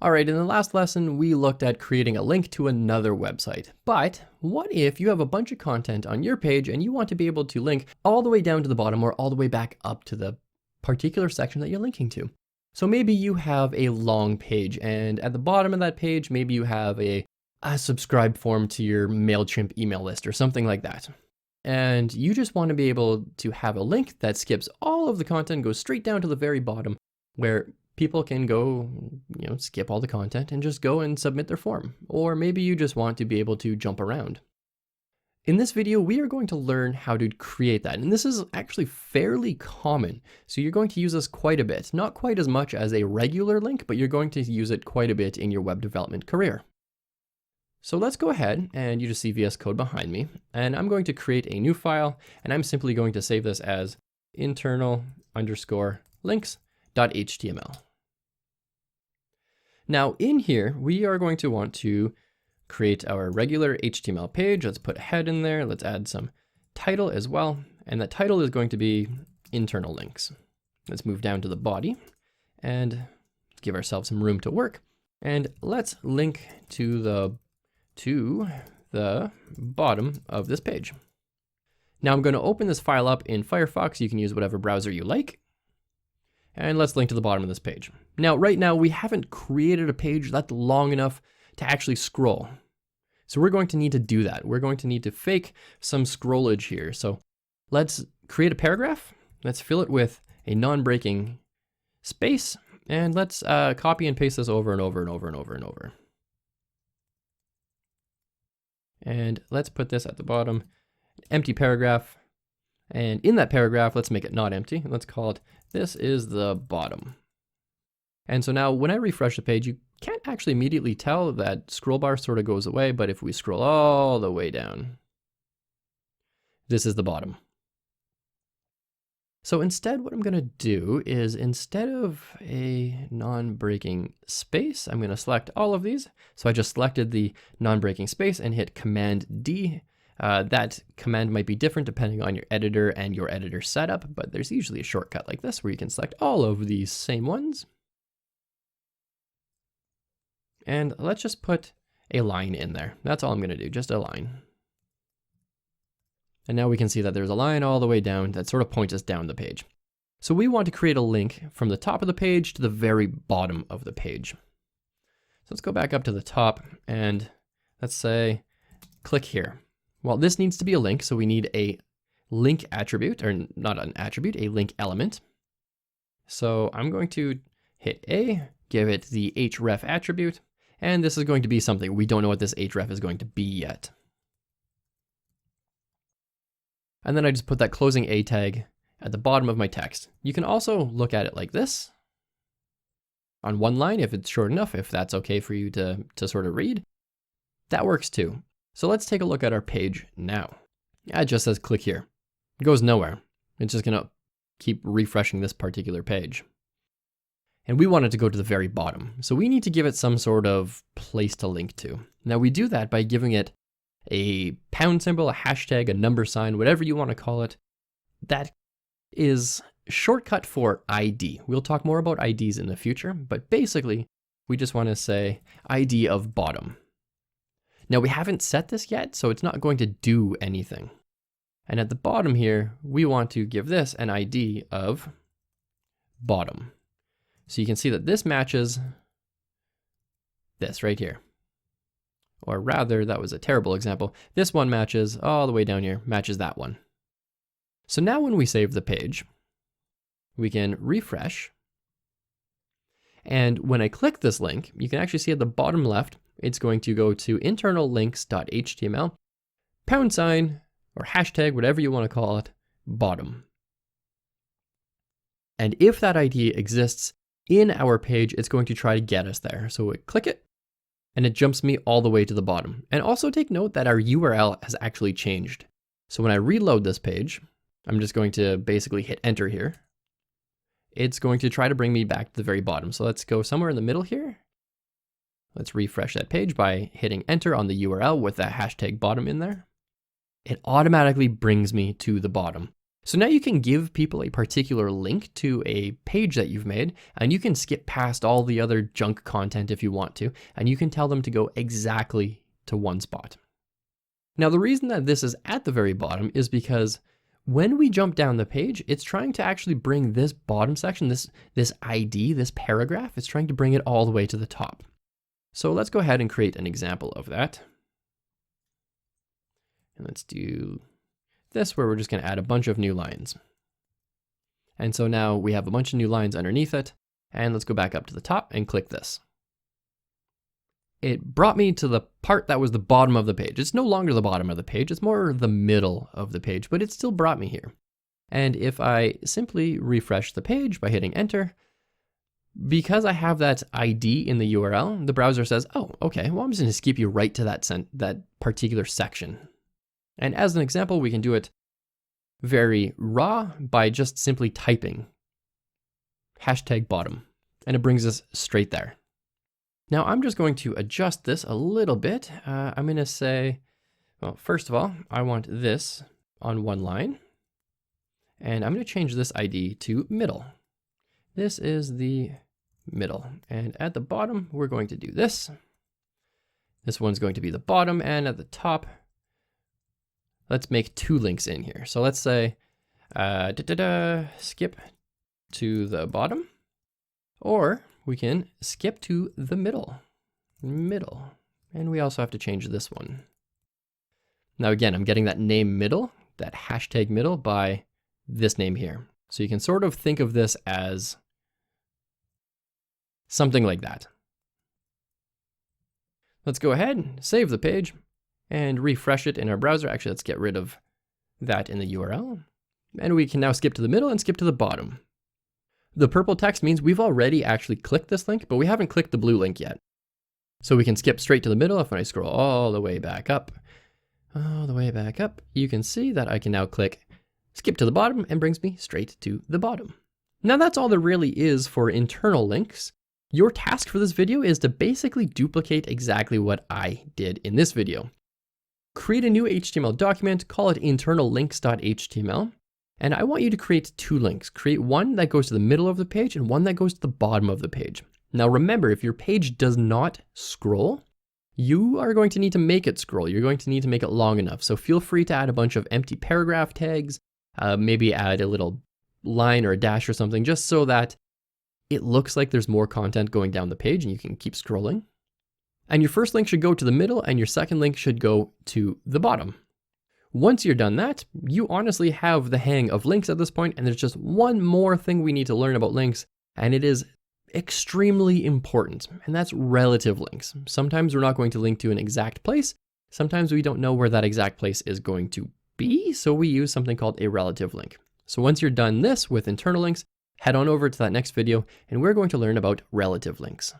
All right, in the last lesson, we looked at creating a link to another website. But what if you have a bunch of content on your page and you want to be able to link all the way down to the bottom or all the way back up to the particular section that you're linking to? So maybe you have a long page, and at the bottom of that page, maybe you have a subscribe form to your MailChimp email list or something like that. And you just want to be able to have a link that skips all of the content, goes straight down to the very bottom where people can go, skip all the content and just go and submit their form. Or maybe you just want to be able to jump around. In this video, we are going to learn how to create that. And this is actually fairly common. So you're going to use this quite a bit, not quite as much as a regular link, but you're going to use it quite a bit in your web development career. So let's go ahead, and you just see VS Code behind me, and I'm going to create a new file, and I'm simply going to save this as internal_links.html. Now in here, we are going to want to create our regular HTML page. Let's put a head in there. Let's add some title as well. And that title is going to be internal links. Let's move down to the body and give ourselves some room to work. And let's link to the bottom of this page. Now I'm going to open this file up in Firefox. You can use whatever browser you like. And let's link to the bottom of this page. Now, right now, we haven't created a page that's long enough to actually scroll. So we're going to need to do that. We're going to need to fake some scrollage here. So let's create a paragraph. Let's fill it with a non-breaking space. And let's copy and paste this over and over and over and over and over. And let's put this at the bottom, empty paragraph. And in that paragraph, let's make it not empty. Let's call it, this is the bottom. And so now when I refresh the page, you can't actually immediately tell that scroll bar sort of goes away, but if we scroll all the way down, this is the bottom. So instead, what I'm going to do is, instead of a non-breaking space, I'm going to select all of these. So I just selected the non-breaking space and hit Command D. That command might be different depending on your editor and your editor setup, but there's usually a shortcut like this where you can select all of these same ones. And let's just put a line in there. That's all I'm going to do, just a line. And now we can see that there's a line all the way down that sort of points us down the page. So we want to create a link from the top of the page to the very bottom of the page. So let's go back up to the top and let's say, click here. Well, this needs to be a link, so we need a link attribute, or not an attribute, a link element. So I'm going to hit A, give it the href attribute, and this is going to be something. We don't know what this href is going to be yet. And then I just put that closing A tag at the bottom of my text. You can also look at it like this on one line if it's short enough, if that's okay for you to sort of read. That works too. So let's take a look at our page now. It just says click here. It goes nowhere. It's just gonna keep refreshing this particular page. And we want it to go to the very bottom. So we need to give it some sort of place to link to. Now we do that by giving it a pound symbol, a hashtag, a number sign, whatever you want to call it. That is shortcut for ID. We'll talk more about IDs in the future, but basically we just want to say ID of bottom. Now we haven't set this yet, so it's not going to do anything. And at the bottom here, we want to give this an ID of bottom. So you can see that this matches this right here. Or rather, that was a terrible example. This one matches all the way down here, matches that one. So now when we save the page, we can refresh. And when I click this link, you can actually see at the bottom left, it's going to go to internallinks.html, # or hashtag, whatever you want to call it, bottom. And if that ID exists in our page, it's going to try to get us there. So we click it, and it jumps me all the way to the bottom. And also take note that our URL has actually changed. So when I reload this page, I'm just going to basically hit enter here. It's going to try to bring me back to the very bottom. So let's go somewhere in the middle here. Let's refresh that page by hitting enter on the URL with that hashtag bottom in there. It automatically brings me to the bottom. So now you can give people a particular link to a page that you've made, and you can skip past all the other junk content if you want to, and you can tell them to go exactly to one spot. Now, the reason that this is at the very bottom is because when we jump down the page, it's trying to actually bring this bottom section, this ID, this paragraph, it's trying to bring it all the way to the top. So let's go ahead and create an example of that. And let's do this, where we're just going to add a bunch of new lines. And so now we have a bunch of new lines underneath it. And let's go back up to the top and click this. It brought me to the part that was the bottom of the page. It's no longer the bottom of the page, it's more the middle of the page, but it still brought me here. And if I simply refresh the page by hitting enter, because I have that ID in the URL, the browser says, oh, okay, well, I'm just going to skip you right to that particular section. And as an example, we can do it very raw by just simply typing #bottom, and it brings us straight there. Now I'm just going to adjust this a little bit. I'm going to say, well, first of all, I want this on one line, and I'm going to change this ID to middle. This is the middle, and at the bottom, we're going to do this. This one's going to be the bottom, and at the top, let's make two links in here. So let's say skip to the bottom, or we can skip to the middle. And we also have to change this one. Now again, I'm getting that name middle, that #middle by this name here. So you can sort of think of this as something like that. Let's go ahead, save the page, and refresh it in our browser. Actually, let's get rid of that in the URL. And we can now skip to the middle and skip to the bottom. The purple text means we've already actually clicked this link, but we haven't clicked the blue link yet. So we can skip straight to the middle. If I scroll all the way back up, you can see that I can now click skip to the bottom and brings me straight to the bottom. Now that's all there really is for internal links. Your task for this video is to basically duplicate exactly what I did in this video. Create a new HTML document, call it internallinks.html. And I want you to create two links. Create one that goes to the middle of the page and one that goes to the bottom of the page. Now remember, if your page does not scroll, you are going to need to make it scroll. You're going to need to make it long enough. So feel free to add a bunch of empty paragraph tags, maybe add a little line or a dash or something, just so that it looks like there's more content going down the page and you can keep scrolling. And your first link should go to the middle and your second link should go to the bottom. Once you're done that, you honestly have the hang of links at this point, and there's just one more thing we need to learn about links, and it is extremely important, and that's relative links. Sometimes we're not going to link to an exact place. Sometimes we don't know where that exact place is going to be, so we use something called a relative link. So once you're done this with internal links, head on over to that next video, and we're going to learn about relative links.